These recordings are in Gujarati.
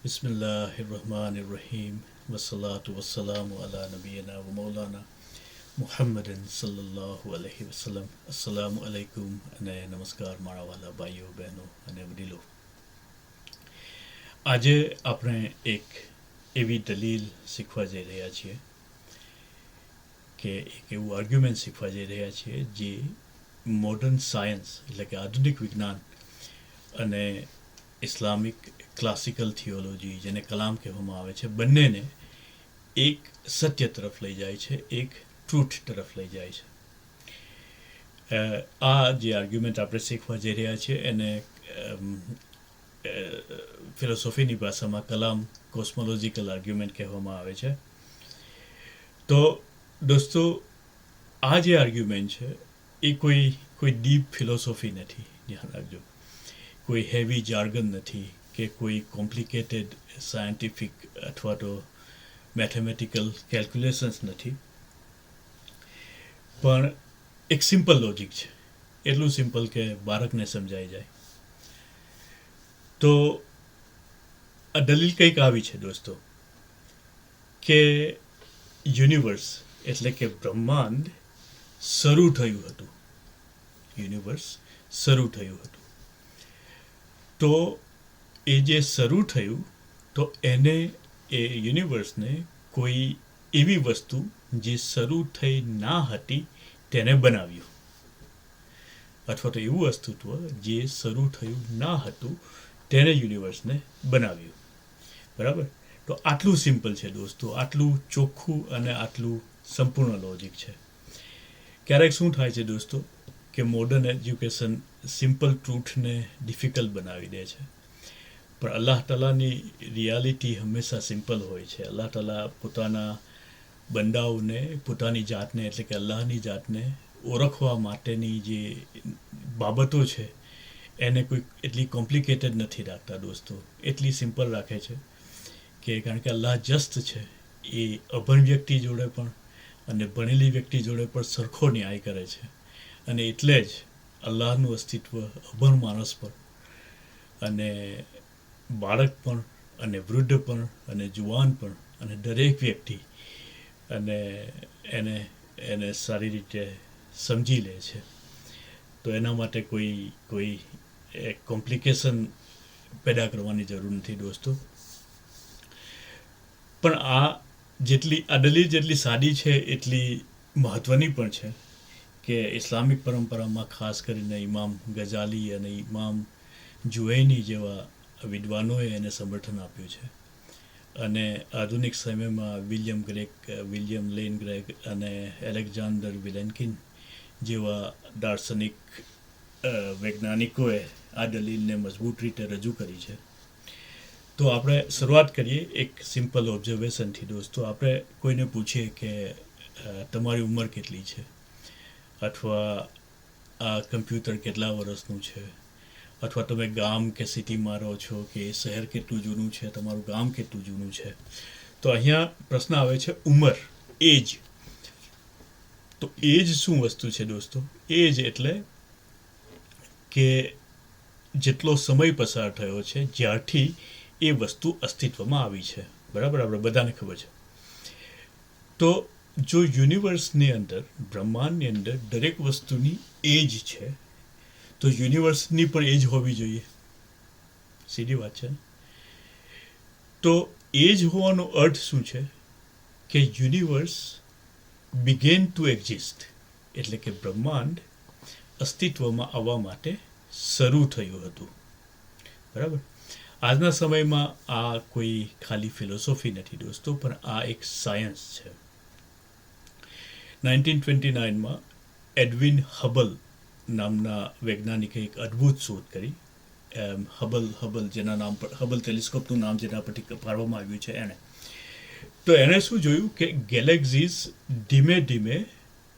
बिस्मिल्लाहिर्रहमानिर्रहीम वस्सलातु वस्सलामु अला नबीना व मौलाना मुहम्मदिन सल्लल्लाहु अलैहि वसल्लम अस्सलामु अलैकुम અને નમસ્કાર મારા વાલા ભાઈઓ બહેનો અને વડીલો. આજે આપણે એક એવી દલીલ શીખવા જઈ રહ્યા છીએ કે એક એવું આર્ગ્યુમેન્ટ શીખવા જઈ રહ્યા છીએ જે મોડર્ન સાયન્સ એટલે કે આધુનિક વિજ્ઞાન અને ઇસ્લામિક ક્લાસિકલ થિયોલોજી જેને કલામ કહેવામાં આવે છે બંનેને એક સત્ય તરફ લઈ જાય છે, એક ટ્રુથ તરફ લઈ જાય છે. આ જે આર્ગ્યુમેન્ટ આપણે શીખવા જઈ રહ્યા છીએ એને ફિલોસોફીની ભાષામાં કલામ કોસ્મોલોજીકલ આર્ગ્યુમેન્ટ કહેવામાં આવે છે. તો દોસ્તો, આ જે આર્ગ્યુમેન્ટ છે એ કોઈ ડીપ ફિલોસોફી નથી, ધ્યાન રાખજો. કોઈ હેવી જાર્ગન નથી કે કોઈ કોમ્પ્લિકેટેડ સાયન્ટિફિક અથવા તો મેથેમેટિકલ કેલ્ક્યુલેશન્સ નથી, પણ એક સિમ્પલ લોજિક છે. એટલું સિમ્પલ કે બાળકને સમજાઈ જાય. તો આ દલીલ કંઈક આવી છે દોસ્તો કે યુનિવર્સ એટલે કે બ્રહ્માંડ શરૂ થયું હતું. યુનિવર્સ શરૂ થયું હતું. તો એ જે શરૂ થયું તો એને એ યુનિવર્સને કોઈ એવી વસ્તુ જે શરૂ થઈ ના હતી તેને બનાવ્યું, અથવા તો એવું અસ્તિત્વ જે શરૂ થયું ના હતું તેને યુનિવર્સને બનાવ્યું. બરાબર? તો આટલું સિમ્પલ છે દોસ્તો, આટલું ચોખ્ખું અને આટલું સંપૂર્ણ લોજિક છે. ક્યારેક શું થાય છે દોસ્તો કે મોડર્ન એજ્યુકેશન સિમ્પલ ટ્રૂથને ડિફિકલ્ટ બનાવી દે છે, પણ અલ્લાહ તાલાની રિયાલિટી હંમેશા સિમ્પલ હોય છે. અલ્લાહ તાલા પોતાના બંદાઓને પોતાની જાતને એટલે કે અલ્લાહની જાતને ઓળખવા માટેની જે બાબતો છે એને કોઈ એટલી કોમ્પ્લિકેટેડ નથી રાખતા દોસ્તો, એટલી સિમ્પલ રાખે છે કે કારણ કે અલ્લાહ જસ્ટ છે, એ અભણ વ્યક્તિ જોડે પણ અને ભણેલી વ્યક્તિ જોડે પણ સરખો ન્યાય કરે છે. અને એટલે જ અલ્લાહનું અસ્તિત્વ અભણ માણસ પર અને બાળક પણ અને વૃદ્ધ પણ અને જુવાન પણ અને દરેક વ્યક્તિ અને એને સારી રીતે સમજી લે છે. તો એના માટે કોઈ કોમ્પ્લિકેશન પેદા કરવાની જરૂર નથી દોસ્તો. પણ આ દલીલ જેટલી સાદી છે એટલી મહત્ત્વની પણ છે કે ઇસ્લામિક પરંપરામાં ખાસ કરીને ઇમામ ગઝાલી અને ઇમામ જુવૈની જેવા વિદ્વાનોએ એને સમર્થન આપ્યું છે. અને આધુનિક સમયમાં વિલિયમ લેન ગ્રેગ અને એલેક્ઝાન્ડર વિલેન્કિન જેવા દાર્શનિક વૈજ્ઞાનિકોએ આ દલીલને મજબૂત રીતે રજૂ કરી છે. તો આપણે શરૂઆત કરીએ એક સિમ્પલ ઓબ્ઝર્વેશનથી દોસ્તો. આપણે કોઈને પૂછીએ કે તમારી ઉંમર કેટલી છે, અથવા આ કમ્પ્યુટર કેટલા વર્ષનું છે, અથવા તમે ગામ કે સિટીમાં રહો છો કે શહેર કેટલું જૂનું છે, તમારું ગામ કેટલું જૂનું છે. તો અહીંયા પ્રશ્ન આવે છે ઉંમર, એજ. તો એજ શું વસ્તુ છે દોસ્તો? એજ એટલે કે જેટલો સમય પસાર થયો છે જ્યારથી એ વસ્તુ અસ્તિત્વમાં આવી છે. બરાબર? આપણે બધાને ખબર છે. તો જો યુનિવર્સની અંદર, બ્રહ્માંડની અંદર દરેક વસ્તુની એજ છે તો યુનિવર્સની પણ એજ હોવી જોઈએ. સીધી વાત છે. તો એજ હોવાનો અર્થ શું છે કે યુનિવર્સ બિગેન ટુ એક્ઝિસ્ટ, એટલે કે બ્રહ્માંડ અસ્તિત્વમાં આવવા માટે શરૂ થયું હતું. બરાબર? આજના સમયમાં આ કોઈ ખાલી ફિલોસોફી નથી દોસ્તો, પણ આ એક સાયન્સ છે. 1929માં એડવિન હબલ નામના વૈજ્ઞાનિકે એક અદ્ભુત શોધ કરી. હબલ જેના નામ પર, હબલ ટેલિસ્કોપનું નામ જેના પરથી પાડવામાં આવ્યું છે એણે. તો એણે શું જોયું કે ગેલેક્સીઝ ધીમે ધીમે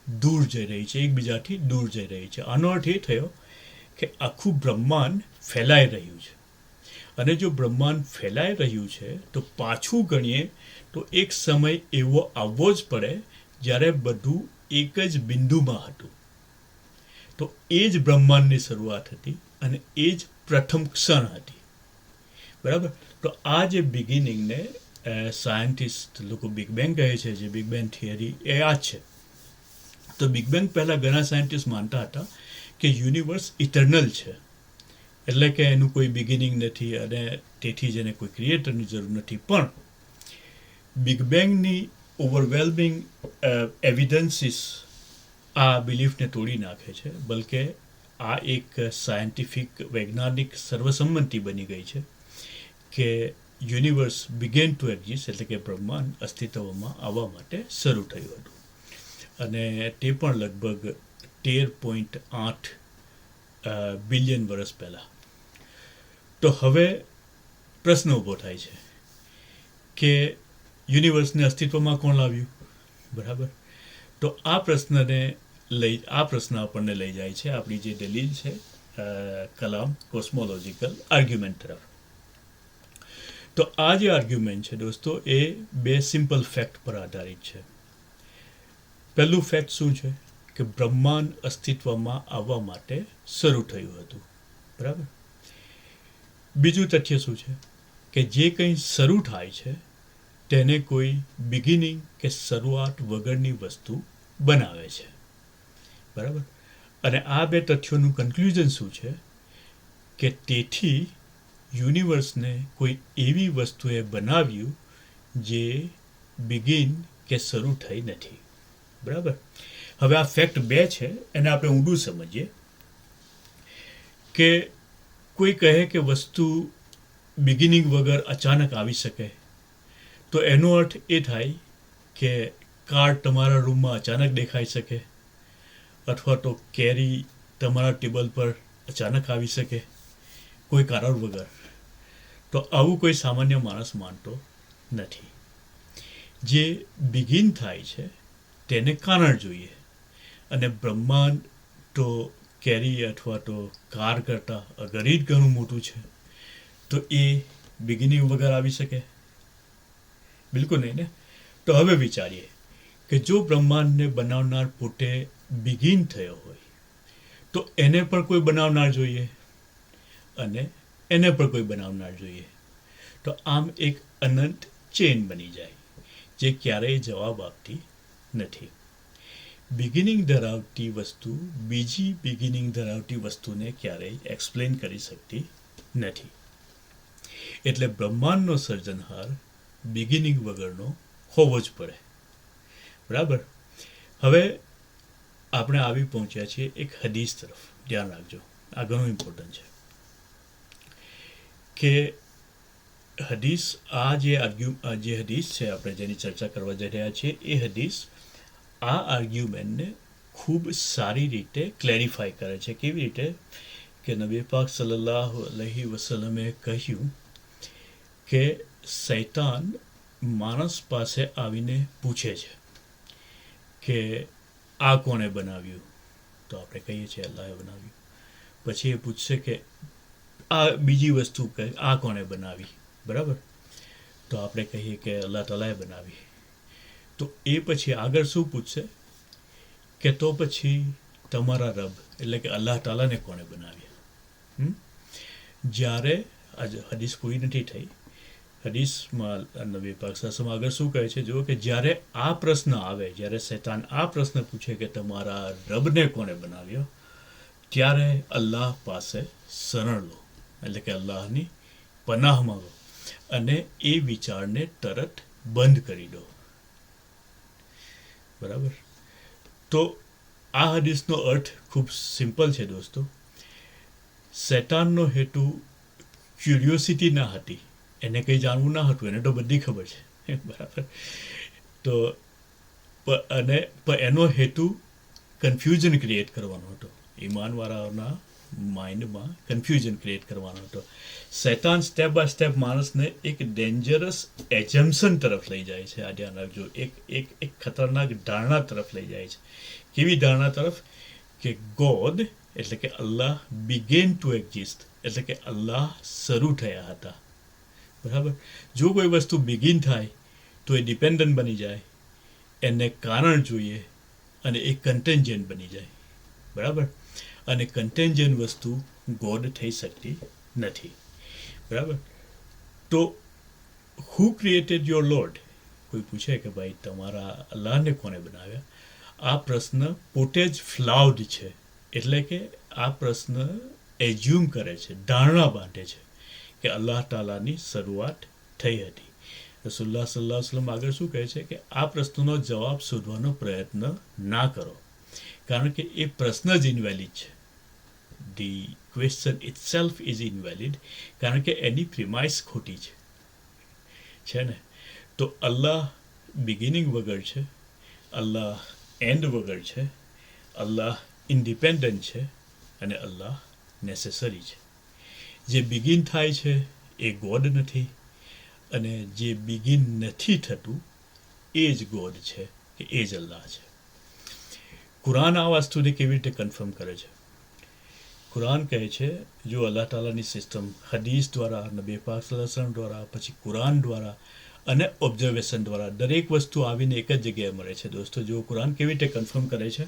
દૂર જઈ રહી છે, એકબીજાથી દૂર જઈ રહી છે. આનો અર્થ એ થયો કે આખું બ્રહ્માંડ ફેલાઈ રહ્યું છે. અને જો બ્રહ્માંડ ફેલાઈ રહ્યું છે તો પાછું ગણીએ તો એક સમય એવો આવવો જ પડે જ્યારે બધું એક જ બિંદુમાં હતું. તો એ જ બ્રહ્માંડની શરૂઆત હતી અને એ જ પ્રથમ ક્ષણ હતી. બરાબર. તો આ જે બિગિનિંગને સાયન્ટિસ્ટ લોકો બિગ બેંગ કહે છે, જે બિગ બેંગ થિયરી એ આ જ છે. તો બિગ બેંગ પહેલાં ઘણા સાયન્ટિસ્ટ માનતા હતા કે યુનિવર્સ ઇટર્નલ છે, એટલે કે એનું કોઈ બિગિનિંગ નથી અને તેથી જ એને કોઈ ક્રિએટરની જરૂર નથી. પણ બિગ બેંગની ઓવરવેલ્મિંગ એવિડન્સીસ આ બિલીફને તોડી નાખે છે. બલકે આ એક સાયન્ટિફિક વૈજ્ઞાનિક સર્વસંમતિ બની ગઈ છે કે યુનિવર્સ બિગેન ટુ એક્ઝિસ્ટ, એટલે કે બ્રહ્માંડ અસ્તિત્વમાં આવવા માટે શરૂ થયું હતું. અને તે પણ લગભગ 13.8 બિલિયન વર્ષ પહેલાં. તો હવે પ્રશ્ન ઊભો થાય છે કે યુનિવર્સને અસ્તિત્વમાં કોણ લાવ્યું? બરાબર. તો આ પ્રશ્ન આપણને લઈ જાય છે આપણી જે દલીલ છે કલામ કોસ્મોલોજીકલ આર્ગ્યુમેન્ટ તરફ. તો આ જે આર્ગ્યુમેન્ટ છે દોસ્તો, એ બે સિમ્પલ ફેક્ટ પર આધારિત છે. પહેલું ફેક્ટ શું છે કે બ્રહ્માંડ અસ્તિત્વમાં આવવા માટે શરૂ થયું હતું. બરાબર. બીજું તથ્ય શું છે કે જે કંઈ શરૂ થાય છે તેને કોઈ બિગિનિંગ કે શરૂઆત વગરની વસ્તુ બનાવે છે. બરાબર. અને આ બે તથ્યોનું કન્ક્લુઝન શું છે કે તેથી યુનિવર્સને કોઈ એવી વસ્તુએ બનાવ્યું જે બિગિન કે શરૂ થઈ નથી. બરાબર. હવે આ ફેક્ટ બે છે, એને આપણે ઊંડું સમજીએ કે કોઈ કહે કે વસ્તુ બિગિનિંગ વગર અચાનક આવી શકે, તો એનો અર્થ એ થાય કે કાર્ડ તમારા રૂમમાં અચાનક દેખાઈ શકે, અથવા તો કેરી તમારા ટેબલ પર અચાનક આવી શકે કોઈ કારણ વગર. તો આવું કોઈ સામાન્ય માણસ માનતો નથી. જે બિગિન થાય છે તેને કારણ જોઈએ, અને બ્રહ્માંડ તો કેરી અથવા તો કાર કરતાં અગણિત ઘણું મોટું છે, તો એ બિગિનિંગ વગર આવી શકે? બિલકુલ નહીં ને. તો હવે વિચારીએ કે જો બ્રહ્માંડને બનાવનાર પોતે બિગિન થયો હોય તો એને પણ કોઈ બનાવનાર જોઈએ અને એને પણ કોઈ બનાવનાર જોઈએ. તો આમ એક અનંત ચેન બની જાય જે ક્યારેય જવાબ આપતી નથી. બિગિનિંગ ધરાવતી વસ્તુ બીજી બિગિનિંગ ધરાવતી વસ્તુને ક્યારેય એક્સપ્લેન કરી શકતી નથી. એટલે બ્રહ્માંડનો સર્જનહાર બિગિનિંગ વગરનો હોવો જ પડે. બરાબર. હવે આપણે આવી પહોંચ્યા છીએ એક હદીસ તરફ. ધ્યાન રાખજો, આ ઘણું ઇમ્પોર્ટન્ટ છે કે હદીસ, આ જે હદીસ છે આપણે જેની ચર્ચા કરવા જઈ રહ્યા છીએ, એ હદીસ આ આર્ગ્યુમેન્ટને ખૂબ સારી રીતે ક્લેરિફાય કરે છે. કેવી રીતે કે નબી પાક સલ્લલ્લાહુ અલૈહિ વસલ્લમે કહ્યું કે શૈતાન માણસ પાસે આવીને પૂછે છે કે આ કોણે બનાવ્યું? તો આપણે કહીએ છીએ અલ્લાહે બનાવ્યું. પછી એ પૂછશે કે આ બીજી વસ્તુ કે આ કોણે બનાવી? બરાબર. તો આપણે કહીએ કે અલ્લાહ તાલાએ બનાવી. તો એ પછી આગળ શું પૂછશે કે તો પછી તમારા રબ એટલે કે અલ્લાહ તાલાને કોણે બનાવ્યા? જ્યારે આજે હદીસ પૂરી નથી થઈ, હદીસમાં નબી પાક સલ્લલ્લાહુ આગળ શું કહે છે જુઓ કે જ્યારે આ પ્રશ્ન આવે, જ્યારે શૈતાન આ પ્રશ્ન પૂછે કે તમારા રબને કોણે બનાવ્યો, ત્યારે અલ્લાહ પાસે શરણ લો, એટલે કે અલ્લાહની પનાહ માંગો અને એ વિચારને તરત બંધ કરી દો. બરાબર. તો આ હદીસનો અર્થ ખૂબ સિમ્પલ છે દોસ્તો. શૈતાનનો હેતુ ક્યુરિયોસિટી ના હતી, એને કંઈ જાણવું ના હતું, એને તો બધી ખબર છે. બરાબર. તો એનો હેતુ કન્ફ્યુઝન ક્રિએટ કરવાનો હતો, ઈમાનવાળાઓના માઇન્ડમાં કન્ફ્યુઝન ક્રિએટ કરવાનો હતો. શૈતાન સ્ટેપ બાય સ્ટેપ માણસને એક ડેન્જરસ એજમ્પશન તરફ લઈ જાય છે. આ ધ્યાન રાખજો, એક ખતરનાક ધારણા તરફ લઈ જાય છે. કેવી ધારણા તરફ? કે ગોડ એટલે કે અલ્લાહ બિગેન ટુ એક્ઝિસ્ટ, એટલે કે અલ્લાહ શરૂ થયા હતા. બરાબર. જો કોઈ વસ્તુ બિગિન થાય તો એ ડિપેન્ડન્ટ બની જાય, એને કારણ જોઈએ અને એ કન્ટેન્જન્ટ બની જાય. બરાબર. અને કન્ટેન્જન્ટ વસ્તુ ગોડ થઈ શકતી નથી. બરાબર. તો હુ ક્રિએટેડ યોર લોર્ડ? કોઈ પૂછે કે ભાઈ તમારા અલ્લાહને કોને બનાવ્યા? આ પ્રશ્ન પોતે જ ફ્લાઉડ છે. એટલે કે આ પ્રશ્ન એઝ્યુમ કરે છે, ધારણા બાંધે છે કે અલ્લાહ તાલાની શરૂઆત થઈ હતી. રસુલ્લાહ સલ્લલ્લાહુ અલૈહિ વસલ્લમ આગળ શું કહે છે કે આ પ્રશ્નનો જવાબ શોધવાનો પ્રયત્ન ના કરો, કારણ કે એ પ્રશ્ન જ ઇનવેલિડ છે. The question itself is invalid, કારણ કે એની પ્રિમાઇસ ખોટી છે ને. તો અલ્લાહ બિગિનિંગ વગર છે, અલ્લાહ એન્ડ વગર છે, અલ્લાહ ઇન્ડિપેન્ડન્ટ છે અને અલ્લાહ નેસેસરી છે. જે બિગિન થાય છે એ ગોડ નથી, અને જે બિગિન નથી થતું એ જ ગોડ છે, કે એ જ અલ્લાહ છે. કુરાન આ વસ્તુને કેવી રીતે કન્ફર્મ કરે છે? કુરાન કહે છે જો અલ્લાહ તાલાની સિસ્ટમ હદીસ દ્વારા, નબી પાક સલ્લલ્લાહુ અલૈહિ વસલ્લમ દ્વારા, પછી કુરાન દ્વારા અને ઓબ્ઝર્વેશન દ્વારા દરેક વસ્તુ આવીને એક જ જગ્યાએ મળે છે. દોસ્તો જો કુરાન કેવી રીતે કન્ફર્મ કરે છે?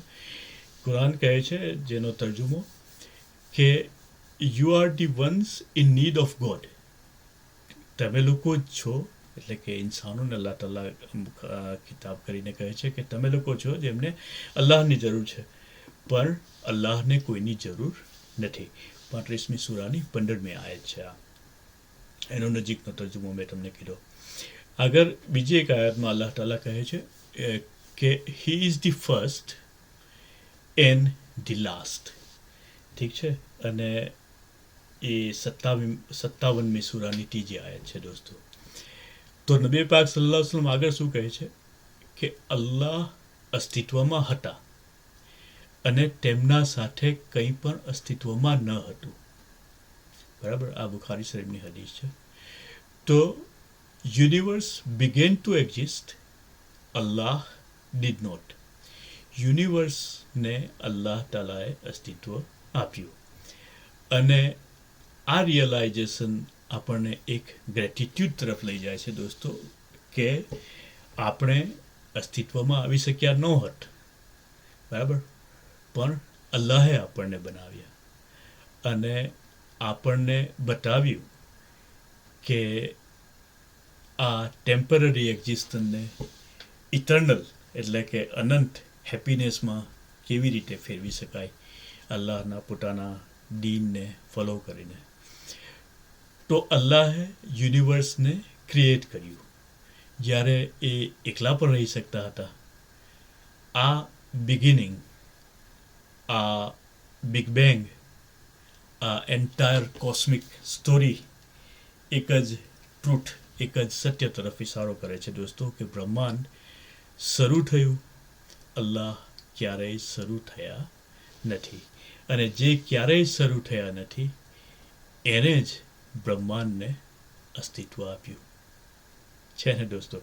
કુરાન કહે છે, જેનો તર્જુમો કે you are the once in need of God. તમે લોકો જ છો, એટલે કે ઇન્સાનોને અલ્લાહ તાલા કિતાબ કરીને કહે છે કે તમે લોકો છો જેમને અલ્લાહની જરૂર છે, પણ અલ્લાહને કોઈની જરૂર નથી. 35મી સૂરાની 15મી આયત છે આ. એનો નજીકનો તર્જુમો મેં તમને કીધો. આગળ બીજી એક આયતમાં અલ્લાહ તાલા કહે છે કે he is the first and the last. ઠીક છે? અને એ 57મી સૂરાની ત્રીજી આયત છે દોસ્તો. તો નબી પાક સલ્લલ્લાહુ અલૈહિ વસલ્લમ આગળ શું કહે છે કે અલ્લાહ અસ્તિત્વમાં હતા અને તેમના સાથે કંઈ પણ અસ્તિત્વમાં ન હતું. બરાબર? આ બુખારી શરીફની હદીસ છે. તો universe began to exist, Allah did not. યુનિવર્સને અલ્લાહ તાલાએ અસ્તિત્વ આપ્યું. અને આ રિયલાઇઝેશન આપણને એક ગ્રેટિટ્યૂડ તરફ લઈ જાય છે દોસ્તો, કે આપણે અસ્તિત્વમાં આવી શક્યા ન હોત, બરાબર, પણ અલ્લાહે આપણને બનાવ્યા અને આપણને બતાવ્યું કે આ ટેમ્પરરી એક્ઝિસ્ટન્સને ઇટર્નલ, એટલે કે અનંત હેપીનેસમાં કેવી રીતે ફેરવી શકાય અલ્લાહના પોતાના દીનને ફોલો કરીને. તો અલ્લાહે યુનિવર્સને ક્રિએટ કર્યું જ્યારે એ એકલા પણ રહી શકતા હતા. આ બિગિનિંગ, આ બિગ બેંગ, આ એન્ટાયર કોસ્મિક સ્ટોરી એક જ ટ્રુથ, એક જ સત્ય તરફ ઇશારો કરે છે દોસ્તો, કે બ્રહ્માંડ શરૂ થયું, અલ્લાહ ક્યારેય શરૂ થયા નથી. અને જે ક્યારેય શરૂ થયા નથી એને જ બ્રહ્માંડને અસ્તિત્વ આપ્યું છે ને દોસ્તો.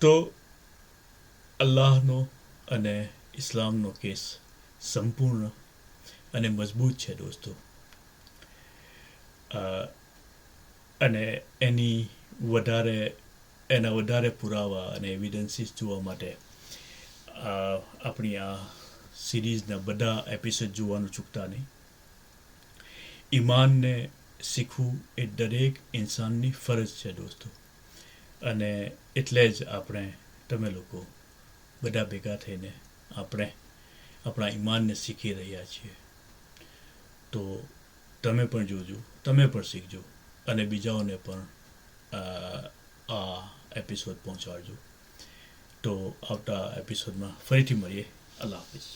તો અલ્લાહનો અને ઇસ્લામનો કેસ સંપૂર્ણ અને મજબૂત છે દોસ્તો. અને એના વધારે પુરાવા અને એવિડન્સીસ જોવા માટે આપણી આ સિરીઝના બધા એપિસોડ જોવાનું ચૂકતા નહીં. ઈમાનને શીખવું એ દરેક ઇન્સાનની ફરજ છે દોસ્તો. અને એટલે જ તમે લોકો બધા ભેગા થઈને આપણે આપણા ઈમાનને શીખી રહ્યા છીએ. તો તમે પણ જોજો, તમે પણ શીખજો અને બીજાઓને પણ આ એપિસોડ પહોંચાડજો. તો આવતા એપિસોડમાં ફરીથી મળીએ. અલ્લાહ હાફિઝ.